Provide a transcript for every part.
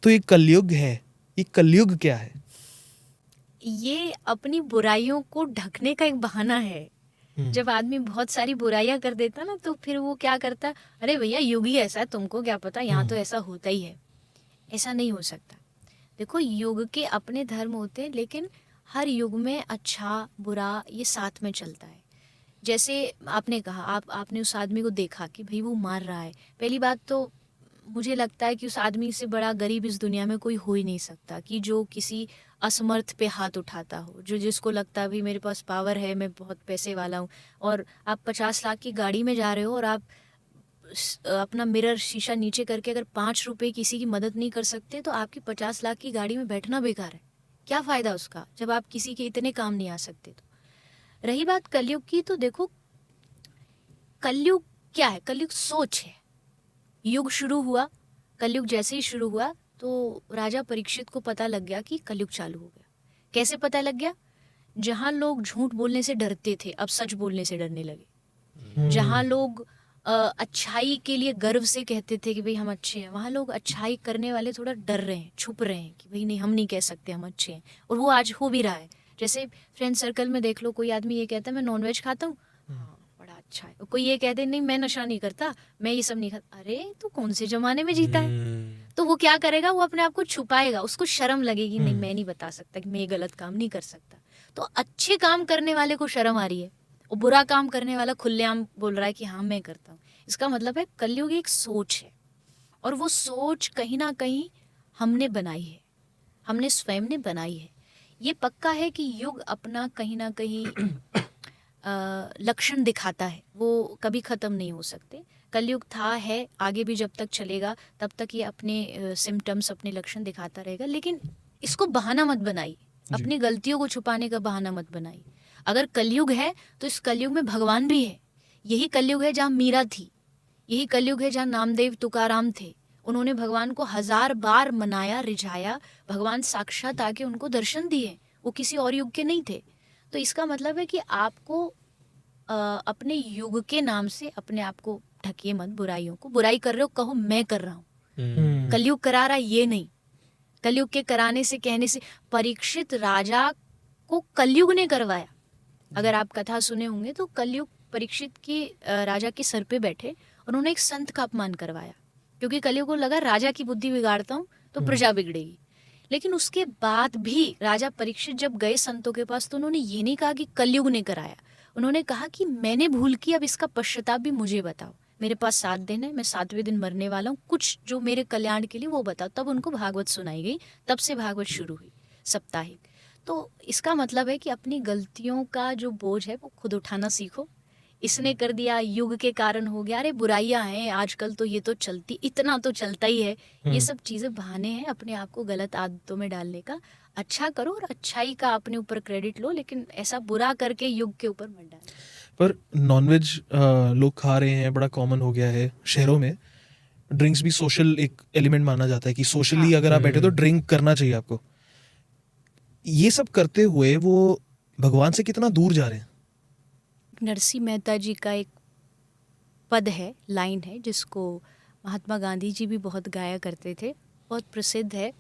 तो ये कलयुग है, ये कलयुग क्या है? ये अपनी बुराइयों को ढकने का एक बहाना है। जब आदमी बहुत सारी बुराइयां कर देता ना तो फिर वो क्या करता, अरे भैया युग ही ऐसा है, तुमको क्या पता, यहाँ तो ऐसा होता ही है। ऐसा नहीं हो सकता। देखो, युग के अपने धर्म होते हैं, लेकिन हर युग में अच्छा बुरा ये साथ में चलता है। जैसे आपने कहा, आपने उस आदमी को देखा कि भाई वो मार रहा है। पहली बात तो मुझे लगता है कि उस आदमी से बड़ा गरीब इस दुनिया में कोई हो ही नहीं सकता, कि जो किसी असमर्थ पे हाथ उठाता हो, जो जिसको लगता है भाई मेरे पास पावर है, मैं बहुत पैसे वाला हूँ। और आप 50 लाख की गाड़ी में जा रहे हो और आप अपना मिरर शीशा नीचे करके अगर 5 रुपए किसी की मदद नहीं कर सकते, तो आपकी 50 लाख की गाड़ी में बैठना बेकार है। क्या फायदा उसका जब आप किसी के इतने काम नहीं आ सकते। तो रही बात कलयुग की, तो देखो कलयुग क्या है? कलयुग सोच है। युग शुरू हुआ, कलयुग जैसे ही शुरू हुआ तो राजा परीक्षित को पता लग गया कि कलयुग चालू हो गया। कैसे पता लग गया? जहां लोग झूठ बोलने से डरते थे, अब सच बोलने से डरने लगे। जहां लोग अच्छाई के लिए गर्व से कहते थे कि भाई हम अच्छे हैं, वहां लोग अच्छाई करने वाले थोड़ा डर रहे हैं, छुप रहे हैं कि भाई नहीं, हम नहीं कह सकते हम अच्छे हैं। और वो आज हो भी रहा है। जैसे फ्रेंड सर्कल में देख लो, कोई आदमी ये कहता है मैं नॉनवेज खाता हूँ, हाँ बड़ा अच्छा है। और कोई ये कहते नहीं मैं नशा नहीं करता, मैं ये सब नहीं खाता। अरे तो कौन से जमाने में जीता है? तो वो क्या करेगा, वो अपने आप को छुपाएगा, उसको शर्म लगेगी, नहीं मैं नहीं बता सकता कि मैं ये गलत काम नहीं कर सकता। तो अच्छे काम करने वाले को शर्म आ रही है और बुरा काम करने वाला खुलेआम बोल रहा है कि हाँ मैं करता हूँ। इसका मतलब है कलयुग एक सोच है, और वो सोच कहीं ना कहीं हमने बनाई है, हमने स्वयं ने बनाई है। ये पक्का है कि युग अपना कहीं ना कहीं लक्षण दिखाता है, वो कभी खत्म नहीं हो सकते। कलयुग था, है, आगे भी जब तक चलेगा तब तक ये अपने सिम्टम्स, अपने लक्षण दिखाता रहेगा। लेकिन इसको बहाना मत बनाइए, जी। अपनी गलतियों को छुपाने का बहाना मत बनाइए। अगर कलयुग है तो इस कलयुग में भगवान भी है। यही कलयुग है जहाँ मीरा थी, यही कलयुग है जहाँ नामदेव तुकाराम थे। उन्होंने भगवान को 1000 बार मनाया, रिझाया, भगवान साक्षात आके उनको दर्शन दिए, वो किसी और युग के नहीं थे। तो इसका मतलब है कि आपको अपने युग के नाम से अपने आप को ढकिए मत। बुराइयों को, बुराई कर रहे हो कहो मैं कर रहा हूँ, कलयुग करा रहा, ये नहीं। कलयुग के कराने से, कहने से, परीक्षित राजा को कलयुग ने करवाया। अगर आप कथा सुने होंगे तो कलयुग परीक्षित के राजा के सर पे बैठे, उन्होंने एक संत का अपमान करवाया, क्योंकि कलयुग को लगा राजा की बुद्धि बिगाड़ता हूँ तो प्रजा बिगड़ेगी। लेकिन उसके बाद भी राजा परीक्षित जब गए संतों के पास, तो उन्होंने ये नहीं कहा कि कलयुग ने कराया। उन्होंने कहा कि मैंने भूल की, अब इसका पश्चाताप भी मुझे बताओ। मेरे पास 7 दिन है, मैं 7वें दिन मरने वाला हूँ, कुछ जो मेरे कल्याण के लिए वो बताओ। तब उनको भागवत सुनाई गई, तब से भागवत शुरू हुई, साप्ताहिक। तो इसका मतलब है कि अपनी गलतियों का जो बोझ है वो खुद उठाना सीखो। इसने कर दिया, युग के कारण हो गया, अरे बुराइयां हैं आजकल तो ये तो चलती, इतना तो चलता ही है। ये सब चीजें बहाने हैं अपने आप को गलत आदतों में डालने का। अच्छा करो और अच्छाई का अपने ऊपर क्रेडिट लो, लेकिन ऐसा बुरा करके युग के ऊपर मत डालो। पर नॉनवेज लोग खा रहे हैं, बड़ा कॉमन हो गया है शहरों में। ड्रिंक्स भी सोशल एक एलिमेंट माना जाता है कि सोशली हाँ, अगर आप बैठे तो ड्रिंक करना चाहिए आपको। ये सब करते हुए वो भगवान से कितना दूर जा रहे हैं? नरसिंह मेहता जी का एक पद है, लाइन है, जिसको महात्मा गांधी जी भी बहुत गाया करते थे, बहुत प्रसिद्ध है।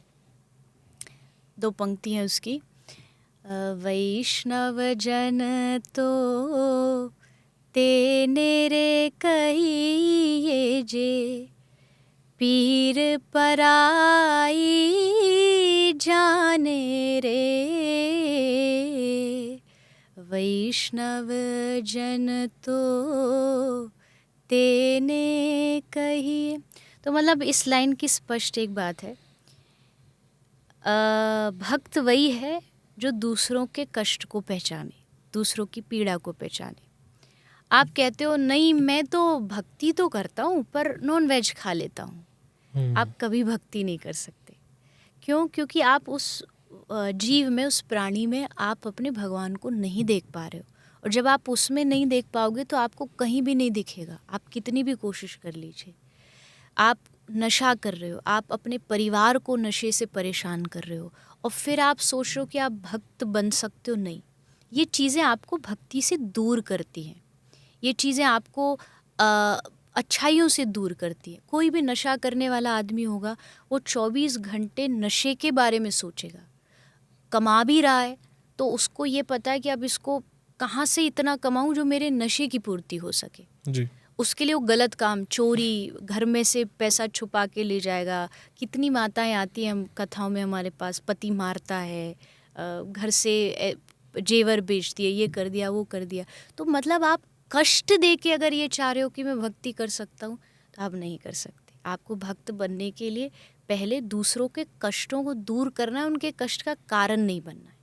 2 पंक्ति हैं उसकी। वैष्णव जन तो तेने रे कहिए जे, पीर पराई जाने रे। वैष्णव जन तो तेने कहिए। तो मतलब इस लाइन की स्पष्ट एक बात है, भक्त वही है जो दूसरों के कष्ट को पहचाने, दूसरों की पीड़ा को पहचाने। आप कहते हो नहीं मैं तो भक्ति तो करता हूँ पर नॉन वेज खा लेता हूँ, आप कभी भक्ति नहीं कर सकते। क्यों? क्योंकि आप उस जीव में, उस प्राणी में आप अपने भगवान को नहीं देख पा रहे हो। और जब आप उसमें नहीं देख पाओगे तो आपको कहीं भी नहीं दिखेगा, आप कितनी भी कोशिश कर लीजिए। आप नशा कर रहे हो, आप अपने परिवार को नशे से परेशान कर रहे हो, और फिर आप सोच रहे हो कि आप भक्त बन सकते हो। नहीं, ये चीज़ें आपको भक्ति से दूर करती हैं। ये चीज़ें आपको अच्छाइयों से दूर करती है। कोई भी नशा करने वाला आदमी होगा वो 24 घंटे नशे के बारे में सोचेगा। कमा भी रहा है तो उसको ये पता है कि अब इसको कहाँ से इतना कमाऊं जो मेरे नशे की पूर्ति हो सके। जी। उसके लिए वो गलत काम, चोरी, घर में से पैसा छुपा के ले जाएगा। कितनी माताएं आती हैं कथाओं में हमारे पास, पति मारता है, घर से जेवर बेच दिए, ये कर दिया वो कर दिया। तो मतलब आप कष्ट दे के अगर ये चाह रहे हो कि मैं भक्ति कर सकता हूँ तो आप नहीं कर सकते। आपको भक्त बनने के लिए पहले दूसरों के कष्टों को दूर करना है, उनके कष्ट का कारण नहीं बनना है।